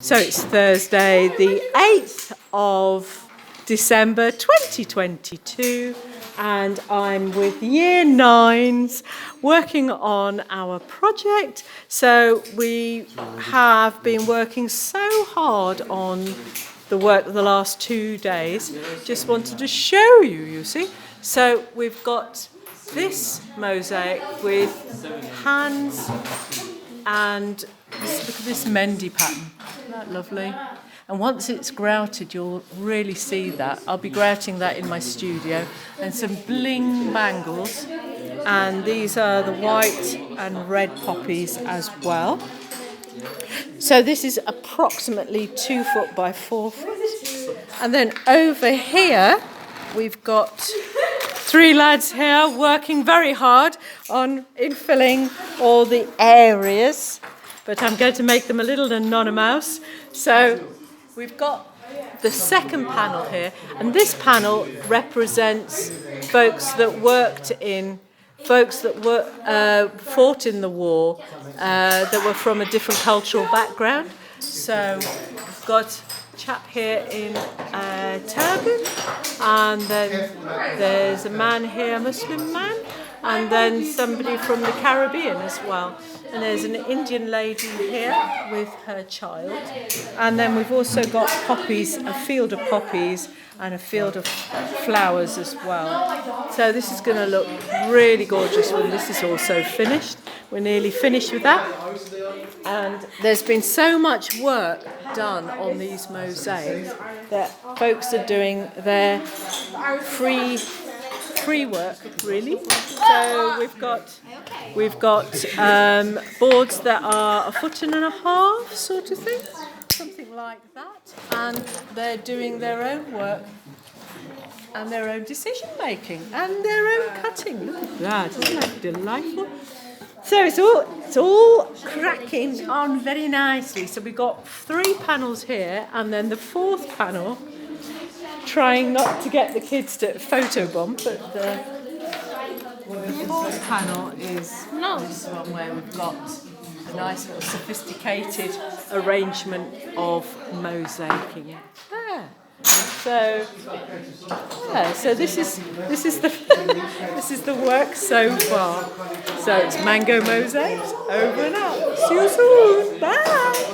So it's Thursday, the 8th of December 2022, and I'm with Year 9s working on our project. So we have been working so hard on the work the last 2 days. Just wanted to show you, you see. So we've got this mosaic with hands and look at this Mendy pattern. Isn't that lovely? And once it's grouted, you'll really see that. I'll be grouting that in my studio. And some bling bangles. And these are the white and red poppies as well. So this is approximately 2 foot by 4 foot. And then over here, we've got 3 lads here working very hard on infilling all the areas. But I'm going to make them a little anonymous. So we've got the second panel here, and this panel represents folks that fought in the war, that were from a different cultural background. So we've got a chap here in a turban, and then there's a man here, a Muslim man, and then somebody from the Caribbean as well. And there's an Indian lady here with her child. And then we've also got poppies, a field of poppies and a field of flowers as well. So this is going to look really gorgeous when this is also finished. We're nearly finished with that. And there's been so much work done on these mosaics that folks are doing their free work, really. So we've got boards that are 1.5 foot sort of thing, something like that, and they're doing their own work and their own decision making and their own cutting. Look at that, isn't that delightful? So it's all cracking on very nicely. So we've got 3 panels here, and then the 4th panel, trying not to get the kids to photobomb, but the 4th panel is this one where we've got a nice little sophisticated arrangement of mosaicing there. So this is the this is the work so far. So it's mango mosaics, over and out. See you soon. Bye.